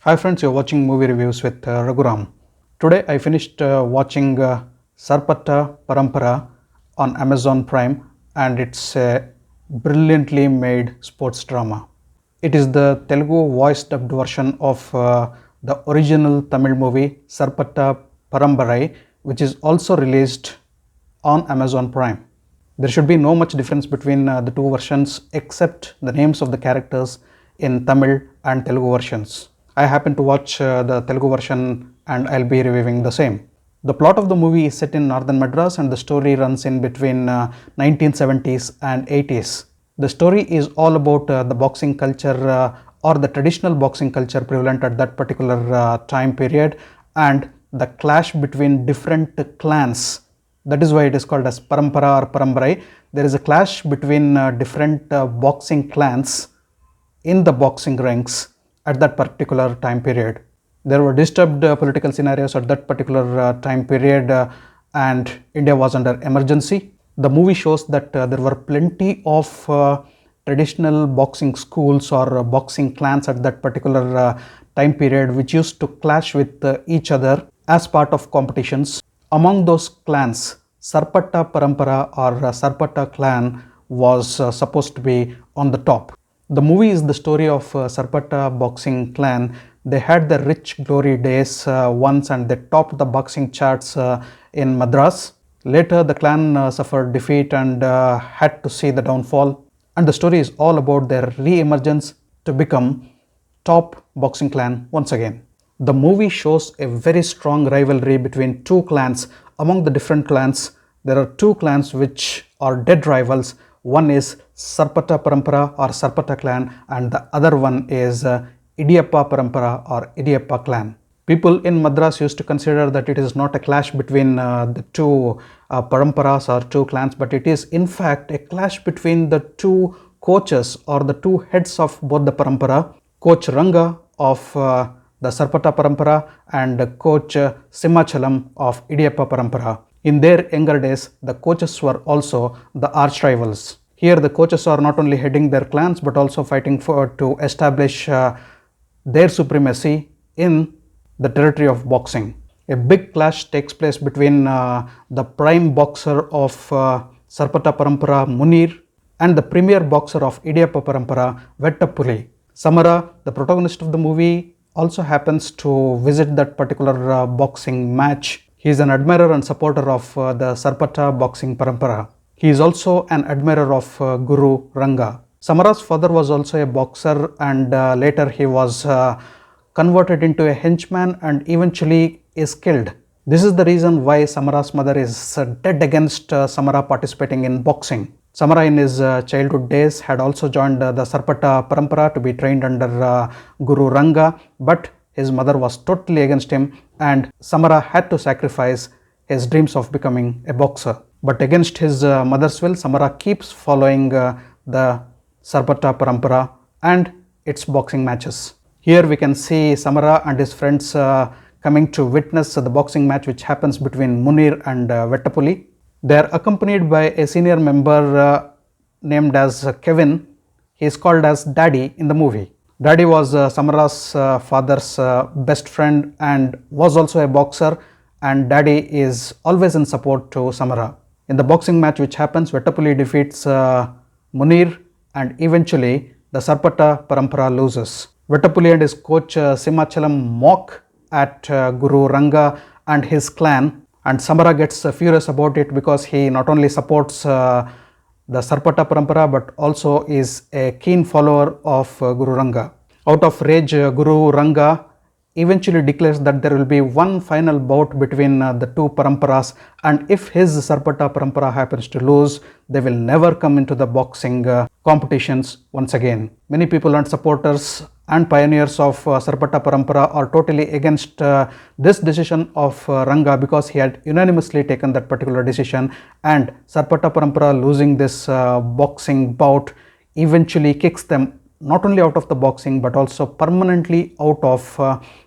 Hi friends, you're watching movie reviews with Raghuram. Today I finished watching Sarpatta Parampara on Amazon Prime, and it's a brilliantly made sports drama. It is the Telugu voice dubbed version of the original Tamil movie Sarpatta Parambarai, which is also released on Amazon Prime. There should be no much difference between the two versions except the names of the characters in Tamil and Telugu versions. I happen to watch the Telugu version and I'll be reviewing the same. The plot of the movie is set in northern Madras and the story runs in between 1970s and 80s. The story is all about the boxing culture or the traditional boxing culture prevalent at that particular time period and the clash between different clans. That is why it is called as Parampara or Parambarai. There is a clash between different boxing clans in the boxing ranks at that particular time period. There were disturbed political scenarios at that particular time period and India was under emergency. The movie shows that there were plenty of traditional boxing schools or boxing clans at that particular time period which used to clash with each other as part of competitions. Among those clans, Sarpatta Parampara or Sarpatta clan was supposed to be on the top. The movie is the story of Sarpatta boxing clan. They had their rich glory days once and they topped the boxing charts in Madras. Later the clan suffered defeat and had to see the downfall, and the story is all about their re-emergence to become top boxing clan once again. The movie shows a very strong rivalry between two clans. Among the different clans, there are two clans which are dead rivals. One is Sarpatta Parampara or Sarpatta clan and the other one is Idiyappa Parampara or Idiyappa clan. People in Madras used to consider that it is not a clash between the two Paramparas or two clans, but it is in fact a clash between the two coaches or the two heads of both the Parampara, Coach Ranga of the Sarpatta Parampara and Coach Simachalam of Idiyappa Parampara. In their younger days, the coaches were also the arch rivals. Here the coaches are not only heading their clans but also fighting to establish their supremacy in the territory of boxing. A big clash takes place between the prime boxer of Sarpatta Parampara, Munir, and the premier boxer of Idiyappa Parampara, Vettapuli. Samara, the protagonist of the movie, also happens to visit that particular boxing match. He is an admirer and supporter of the Sarpatta boxing Parampara. He is also an admirer of Guru Ranga. Samara's father was also a boxer and later he was converted into a henchman and eventually is killed. This is the reason why Samara's mother is dead against Samara participating in boxing. Samara in his childhood days had also joined the Sarpatta Parampara to be trained under Guru Ranga, but his mother was totally against him and Samara had to sacrifice his dreams of becoming a boxer. But against his mother's will, Samara keeps following the Sarpatta Parampara and its boxing matches. Here we can see Samara and his friends coming to witness the boxing match which happens between Munir and Vettapuli. They are accompanied by a senior member named as Kevin. He is called as Daddy in the movie. Daddy was Samara's father's best friend and was also a boxer, and Daddy is always in support to Samara. In the boxing match which happens, Vettapuli defeats Munir and eventually the Sarpatta Parampara loses. Vettapuli and his coach Simachalam mock at Guru Ranga and his clan, and Samara gets furious about it because he not only supports the Sarpatta Parampara but also is a keen follower of Guru Ranga. Out of rage, Guru Ranga eventually declares that there will be one final bout between the two Paramparas, and if his Sarpatta Parampara happens to lose, they will never come into the boxing competitions once again. Many people and supporters and pioneers of Sarpatta Parampara are totally against this decision of Ranga because he had unanimously taken that particular decision, and Sarpatta Parampara losing this boxing bout eventually kicks them not only out of the boxing but also permanently out of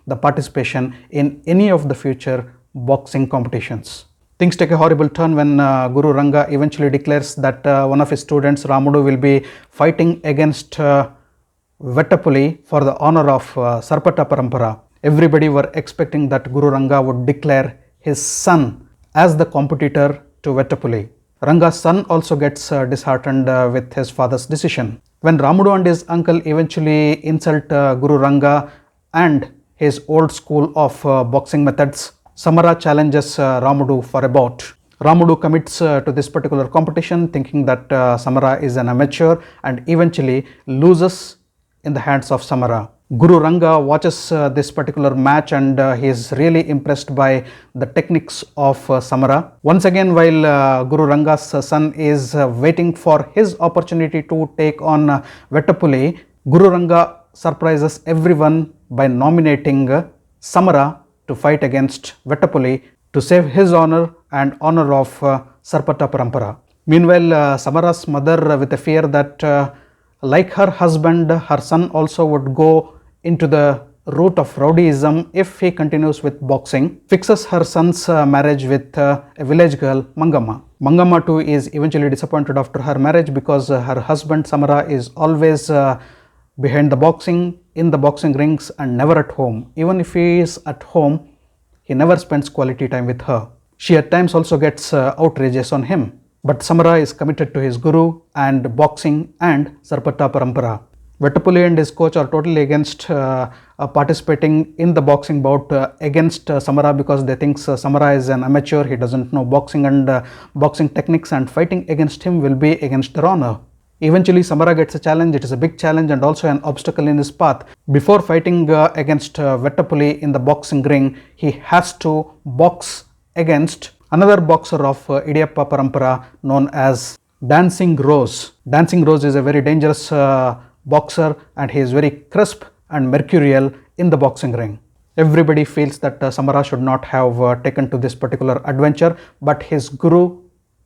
the participation in any of the future boxing competitions. Things take a horrible turn when Guru Ranga eventually declares that one of his students, Ramudu, will be fighting against Vettapuli for the honor of Sarpatta Parampara. Everybody were expecting that Guru Ranga would declare his son as the competitor to Vettapuli. Ranga's son also gets disheartened with his father's decision. When Ramudu and his uncle eventually insult Guru Ranga and his old school of boxing methods, Samara challenges Ramudu for a bout. Ramudu commits to this particular competition thinking that Samara is an amateur and eventually loses in the hands of Samara. Guru Ranga watches this particular match and he is really impressed by the techniques of Samara. Once again, while Guru Ranga's son is waiting for his opportunity to take on Vettapuli, Guru Ranga surprises everyone by nominating Samara to fight against Vettapuli to save his honor and honor of Sarpatta Parampara. Meanwhile, Samara's mother, with a fear that like her husband, her son also would go into the route of rowdyism if he continues with boxing, fixes her son's marriage with a village girl, Mangamma. Mangamma too is eventually disappointed after her marriage because her husband Samara is always behind the boxing, in the boxing rings and never at home. Even if he is at home, he never spends quality time with her. She at times also gets outrageous on him. But Samara is committed to his guru and boxing and Sarpatta Parampara. Vettapuli and his coach are totally against participating in the boxing bout against Samara because they think Samara is an amateur, he doesn't know boxing and boxing techniques, and fighting against him will be against their honor. Eventually Samara gets a challenge. It is a big challenge and also an obstacle in his path. Before fighting against Vettapuli in the boxing ring, he has to box against another boxer of Idiappa Parampara known as Dancing Rose. Dancing Rose is a very dangerous boxer and he is very crisp and mercurial in the boxing ring. Everybody feels that Samara should not have taken to this particular adventure, but his guru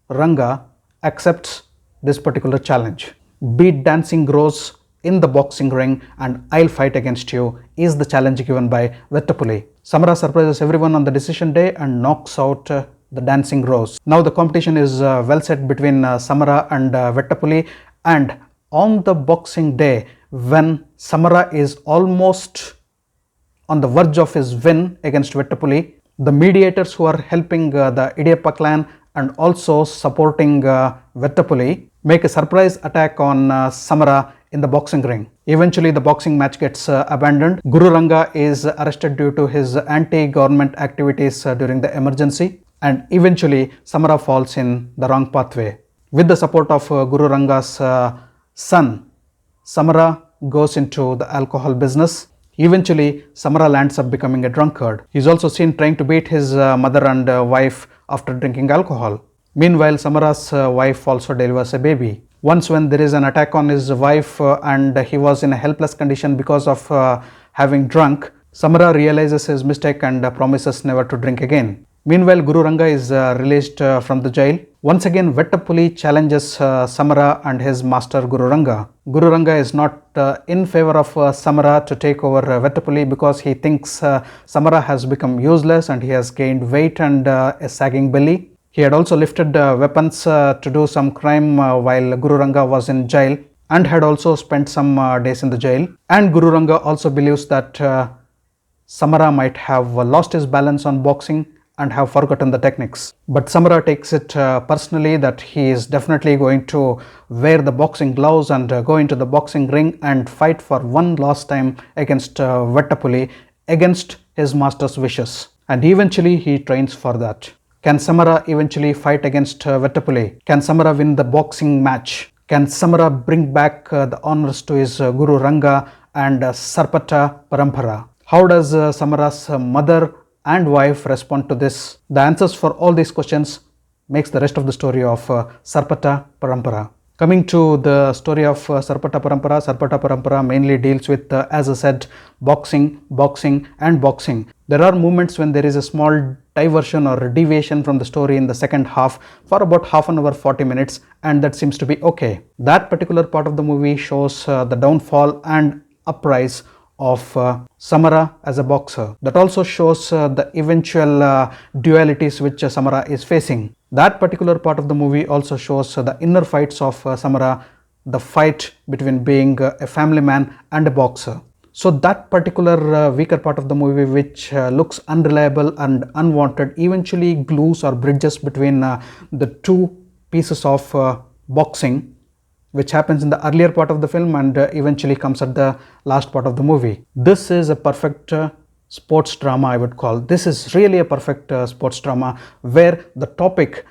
Ranga accepts this particular challenge. Beat Dancing Rose in the boxing ring and I'll fight against you is the challenge given by Vettapuli. Samara surprises everyone on the decision day and knocks out the Dancing Rose. Now the competition is well set between Samara and Vettapuli, and on the boxing day when Samara is almost on the verge of his win against Vettapuli, the mediators who are helping the Idiappa clan and also supporting Vettapuli make a surprise attack on Samara in the boxing ring. Eventually the boxing match gets abandoned. Guru Ranga is arrested due to his anti-government activities during the emergency, and eventually Samara falls in the wrong pathway. With the support of Guru Ranga's son, Samara goes into the alcohol business. Eventually Samara lands up becoming a drunkard. He is also seen trying to beat his mother and wife after drinking alcohol. Meanwhile, Samara's wife also delivers a baby. Once when there is an attack on his wife and he was in a helpless condition because of having drunk, Samara realizes his mistake and promises never to drink again. Meanwhile, Guru Ranga is released from the jail. Once again, Vettapuli challenges Samara and his master Guru Ranga. Guru Ranga is not in favor of Samara to take over Vettapuli because he thinks Samara has become useless and he has gained weight and a sagging belly. He had also lifted weapons to do some crime while Guru Ranga was in jail and had also spent some days in the jail. And Guru Ranga also believes that Samara might have lost his balance on boxing and have forgotten the techniques. But Samara takes it personally that he is definitely going to wear the boxing gloves and go into the boxing ring and fight for one last time against Vettapuli against his master's wishes. And eventually he trains for that. Can Samara eventually fight against Vettapuli? Can Samara win the boxing match? Can Samara bring back the honors to his Guru Ranga and Sarpatta Parampara? How does Samara's mother and wife respond to this? The answers for all these questions makes the rest of the story of Sarpatta Parampara. Coming to the story of Sarpatta Parampara mainly deals with, as I said, boxing and boxing. There are moments when there is a small diversion or deviation from the story in the second half for about half an hour, 40 minutes, and that seems to be okay. That particular part of the movie shows the downfall and uprise of Samara as a boxer. That also shows the eventual dualities which Samara is facing. That particular part of the movie also shows the inner fights of Samara the fight between being a family man and a boxer. So that particular weaker part of the movie, which looks unreliable and unwanted, eventually glues or bridges between the two pieces of boxing, which happens in the earlier part of the film and eventually comes at the last part of the movie. This is a perfect sports drama, I would call. This is really a perfect sports drama where the topic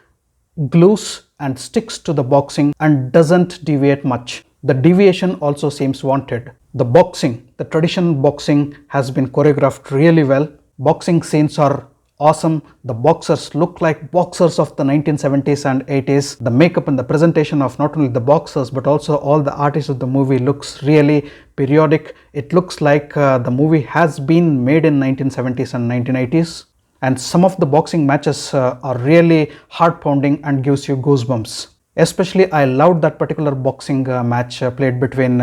glues and sticks to the boxing and doesn't deviate much. The deviation also seems wanted. The boxing, the traditional boxing, has been choreographed really well. Boxing scenes are awesome. The boxers look like boxers of the 1970s and 80s. The makeup and the presentation of not only the boxers but also all the artists of the movie looks really periodic. It looks like the movie has been made in 1970s and 1980s. And some of the boxing matches are really heart-pounding and gives you goosebumps. Especially I loved that particular boxing match played between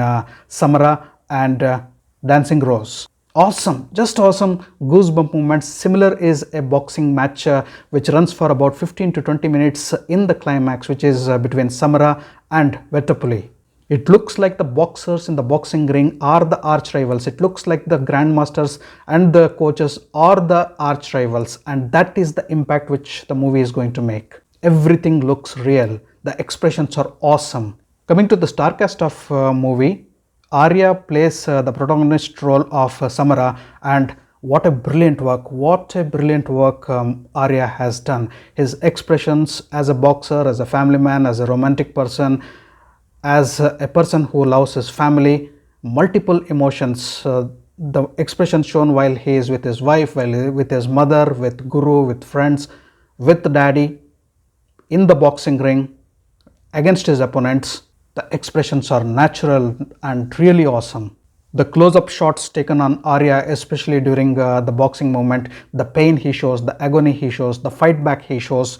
Samara and Dancing Rose. Awesome, just awesome goosebump moments. Similar is a boxing match which runs for about 15 to 20 minutes in the climax, which is between Samara and Vettapuli. It looks like the boxers in the boxing ring are the arch rivals. It looks like the grandmasters and the coaches are the arch rivals, and that is the impact which the movie is going to make. Everything looks real. The expressions are awesome. Coming to the star cast of movie, Arya plays the protagonist role of Samara, and what a brilliant work Arya has done. His expressions as a boxer, as a family man, as a romantic person, as a person who loves his family, multiple emotions. The expressions shown while he is with his wife, while with his mother, with Guru, with friends, with the daddy, in the boxing ring, against his opponents. The expressions are natural and really awesome. The close-up shots taken on Arya, especially during the boxing moment, the pain he shows, the agony he shows, the fight back he shows,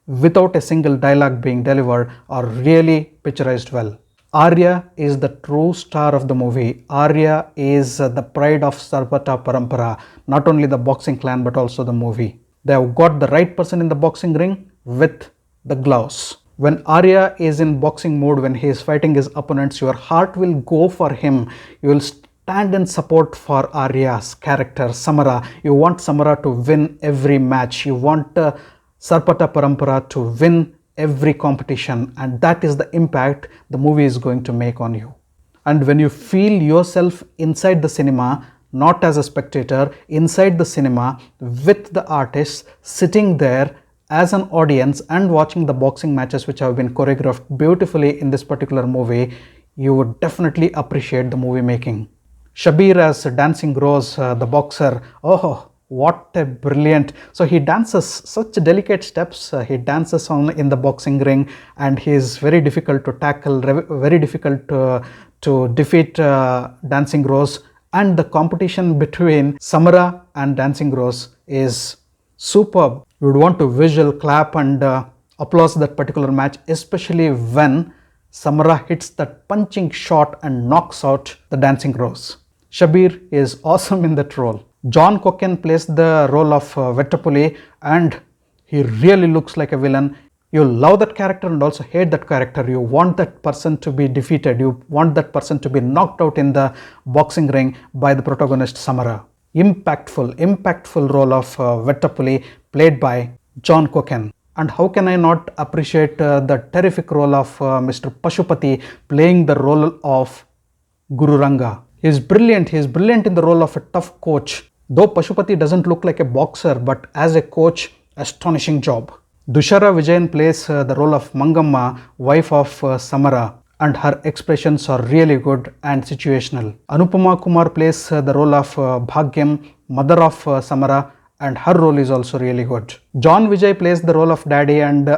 without a single dialogue being delivered, are really picturized well. Arya is the true star of the movie. Arya is the pride of Sarpatta Parampara, not only the boxing clan but also the movie. They have got the right person in the boxing ring with the gloves. When Arya is in boxing mode, when he is fighting his opponents, your heart will go for him. You will stand in support for Arya's character, Samara. You want Samara to win every match. You want Sarpatta Parampara to win every competition, and that is the impact the movie is going to make on you. And when you feel yourself inside the cinema, not as a spectator, inside the cinema with the artists, sitting there as an audience and watching the boxing matches which have been choreographed beautifully in this particular movie, you would definitely appreciate the movie making. Shabir as Dancing Rose, the boxer, oh, what a brilliant. So he dances such delicate steps, he dances in the boxing ring, and he is very difficult to tackle, very difficult to defeat Dancing Rose. And the competition between Samara and Dancing Rose is superb. You would want to visual clap and applause that particular match, especially when Samara hits that punching shot and knocks out the Dancing Rose. Shabir is awesome in that role. John Cocken plays the role of Vettapuli, and he really looks like a villain. You love that character and also hate that character. You want that person to be defeated. You want that person to be knocked out in the boxing ring by the protagonist Samara. Impactful role of Vettapuli played by John Cocken. And how can I not appreciate the terrific role of Mr. Pashupati playing the role of Guru Ranga. He is brilliant in the role of a tough coach. Though Pashupati doesn't look like a boxer, but as a coach, astonishing job. Dushara Vijayan plays the role of Mangamma, wife of Samara, and her expressions are really good and situational. Anupama Kumar plays the role of Bhagyam, mother of Samara, and her role is also really good. John Vijay plays the role of Daddy, and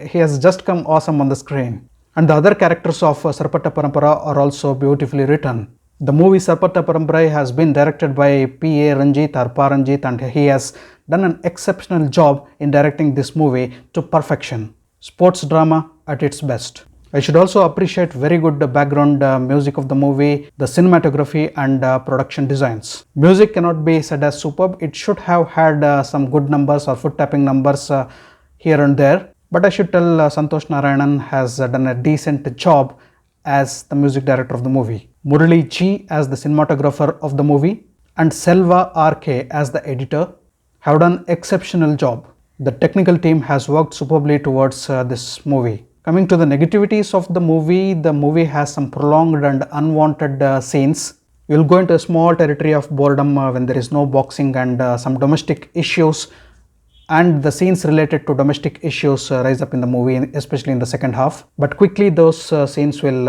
he has just come awesome on the screen. And the other characters of Sarpatta Parampara are also beautifully written. The movie Sarpatta Parambarai has been directed by P.A. Ranjit or Pa Ranjit, and he has done an exceptional job in directing this movie to perfection. Sports drama at its best. I should also appreciate very good background music of the movie, the cinematography and production designs. Music cannot be said as superb. It should have had some good numbers or foot tapping numbers here and there. But I should tell Santosh Narayanan has done a decent job as the music director of the movie, Murali G as the cinematographer of the movie, and Selva RK as the editor have done exceptional job. The technical team has worked superbly towards this movie. Coming to the negativities of the movie has some prolonged and unwanted scenes. You will go into a small territory of boredom when there is no boxing and some domestic issues, and the scenes related to domestic issues rise up in the movie, especially in the second half. But quickly those scenes will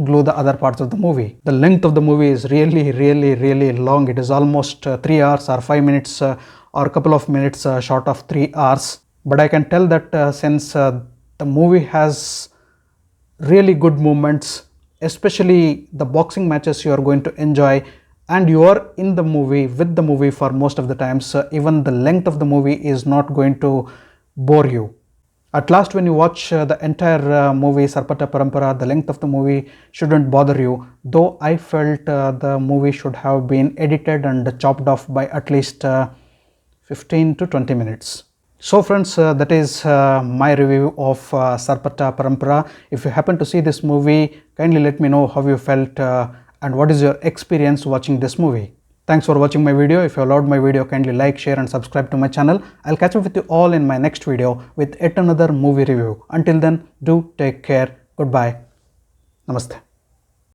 glue the other parts of the movie. The length of the movie is really long. It is almost 3 hours or 5 minutes or a couple of minutes short of 3 hours. But I can tell that since the movie has really good moments, especially the boxing matches you are going to enjoy, and you are in the movie with the movie for most of the times. Even the length of the movie is not going to bore you. At last, when you watch the entire movie Sarpatta Parampara, the length of the movie shouldn't bother you, though I felt the movie should have been edited and chopped off by at least 15 to 20 minutes. So friends, that is my review of Sarpatta Parampara. If you happen to see this movie, kindly let me know how you felt and what is your experience watching this movie. Thanks for watching my video. If you loved my video, kindly like, share and subscribe to my channel. I'll catch up with you all in my next video with yet another movie review. Until then, do take care. Goodbye. Namaste.